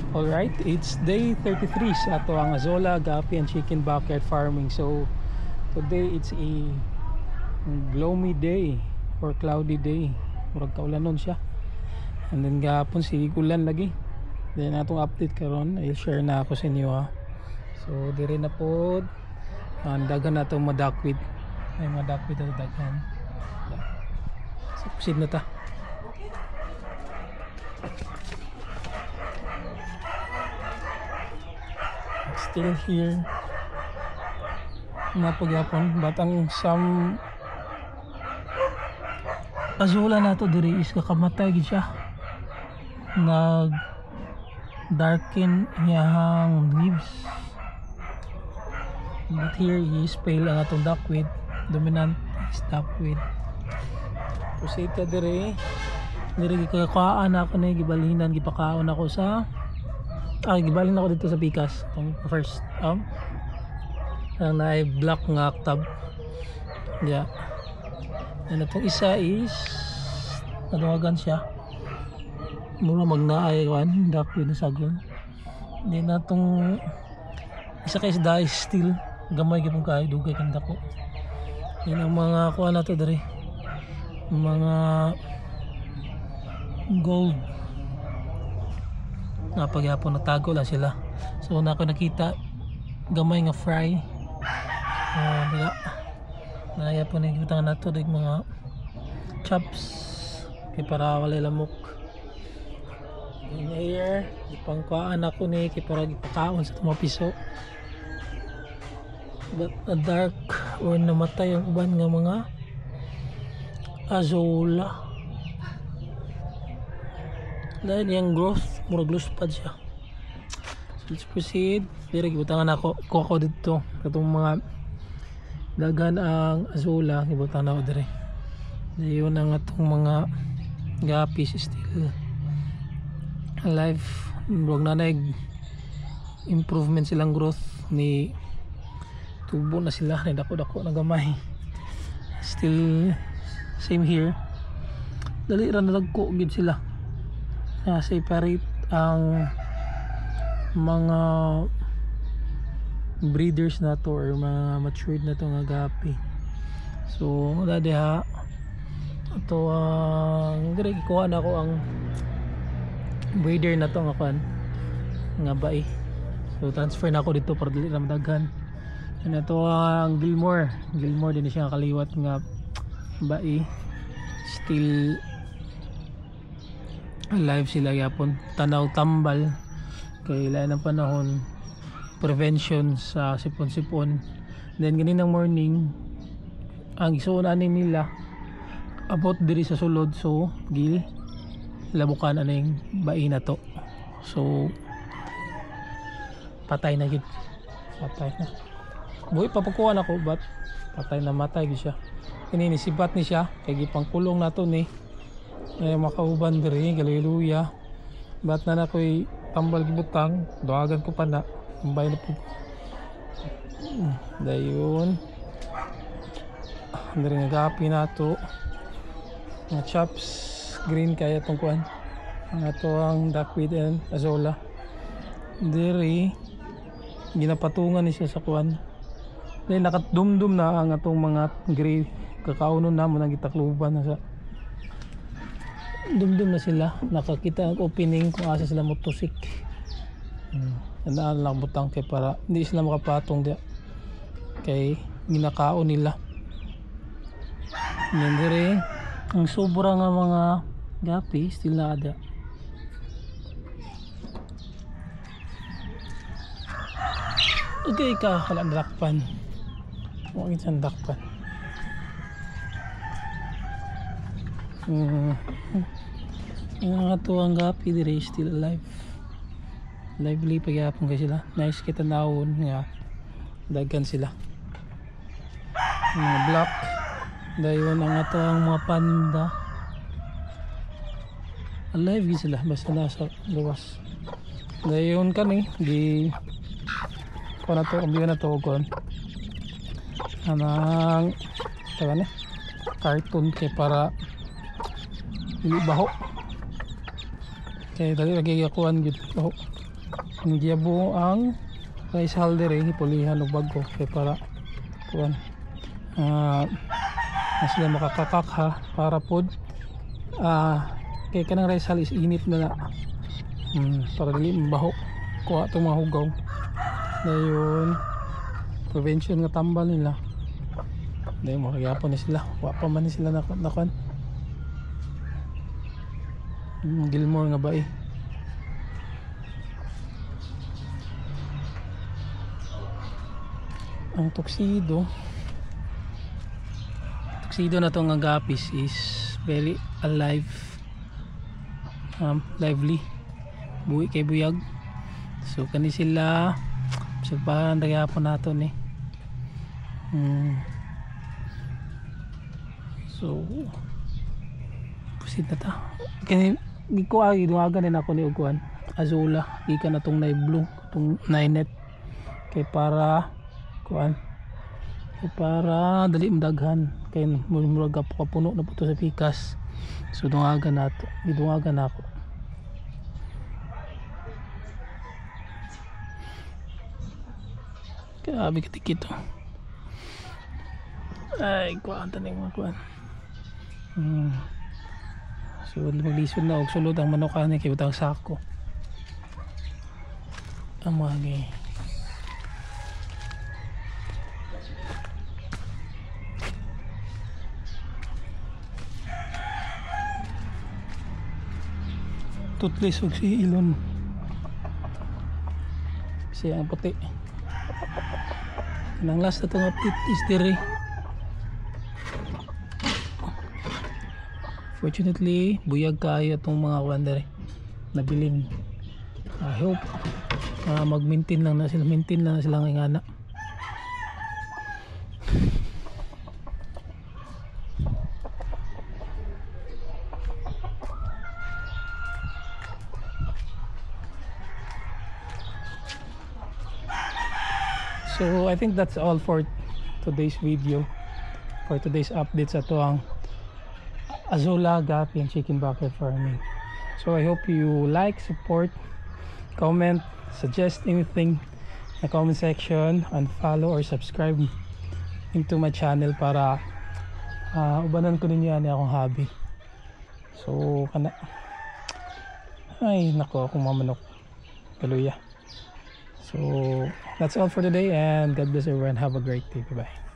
Alright, it's day 33 sa ato ang Azola, Gapi and Chicken Backyard Farming. So today it's a gloomy day or cloudy day. Murag kaulanon siya. And then gapon si ulan lagi. Then atong update karon, I'll share na ako sa inyo ha. So dire na pod ang daghan na itong madakwit. May madakwit na daghan. So proceed na ta. Still here na pagyapon, but ang some Azola na to diri is kakamatay gid siya, nag darken niyang leaves, but here is pale ang atong duckweed, dominant is duckweed. Proceed ta diri gikakaan ako na gibalinan, gipakaon ako sa gibalin ako dito sa pikas itong first na black nga octave, yeah. And itong isa is naduwagan siya mura magnaay kan duckweed na sagol. Then natong isa kay isda is still gamay gyud kay dugay kan dako. Yan ang mga kuha na to diri, mga gold na pagyapon natago lang sila. So na ako nakita gamay nga fry diba naya po nakikita na ito mga chops kay para wala lamok in here. Ipangkuhaan ako ni kay para ipakaon sa mga piso, but na dark or namatay ang uban nga mga Azola dahil yung growth murag luspad siya. So let's proceed. Dire gibutangan ako koko dito katong mga dagan ang Azola gibutangan ako dire. Dayon ang atong mga gapis still alive, murag nanay improvement silang growth ni tubo na sila ni dako-dako na gamay. Still same here, dali ra nalagko gid sila. Separate ang mga breeders na to or mga matured na to nga gapi. So dadi ha ito ang kuha na ko ang breeder na to nga kan nga bai. So transfer na ako dito para dili na madaghan. And ito ang Gilmore din siya kaliwat nga bai, still alive sila yapon, tanaw tambal kay lain ng panahon, prevention sa sipon-sipon. Then ganinang morning ang isuon ani nila abot diri sa sulod, so gil labukan aning bai na to. So patay na gid, patay na buhi papakuha ako, but patay na matay gid siya. Kini nisibat ni siya kay gipangkulong nato ni makauban diri, haleluya. Bat na nakoy tambal gibutang duagan ko pa na kumbay na po dayon diri nga gapi nato nga chops green kaya tong kuan ang ato ang duckweed and Azola. Diri ginapatungan ni siya sa kuan, then nakadumdum na ang atong mga gray kakaunon na mo nang gitakluban na sa dumdum na sila. Nakakita ang opening kung asa sila motusik. Nandaan lang butang kay para hindi sila makapatong dia kay ginakaon nila. Nandire ang sobra nga mga gapi still na ada. Okay ka wala dakpan, wala isang dakpan. Yung ato ang gapi dire still alive, lively pagyapon kay sila. Nice kita naon nga daghan sila mga black. Dayon ang ato ang mga panda alive gid sila basta nasa gawas. Dayon kani di ko na to ambiyo na to kon anang tagan cartoon kay para hindi baho kay dali lagi akuan gid baho. Nagyabo ang rice holder ipulihan og bago kay para kuan na sila makakakak ha para pod kay kanang rice hull is init na para dili mabaho kuha itong mga hugaw dayon prevention nga tambal nila dayon makagapon na sila wa pa man sila nakuan Gilmore nga ba ang tuxedo na itong agapis is very alive, lively, buwi kay buyag. So kani sila sagpahan dagapon nato ni so pusit na ta kani ko ay duwagan din ako ni Uguan Azula ikan na tong night blue tong night net kay para kuan para dali madaghan kay murag puno na po to sa pikas. So dungagan nato gidungagan ako grabe katikit to ay kuan taning mga kuan so maglisod na og sulod ang manok ani kay butang sako ang mga tutlis og si ilon siya ang puti nang last na itong update is dire fortunately buyag kayo itong mga kuandere nabilin. I hope mag-maintain lang na sila ng ingana. So I think that's all for today's video, for today's updates sa tuang Azula, Gapi and chicken bucket farming. So I hope you like, support, comment, suggest anything in the comment section, and follow or subscribe into my channel para ubanan ko ninyo yan akong hobby. So kana ay nako akong mamanok kaluya. So that's all for today, and God bless everyone. Have a great day. Bye bye.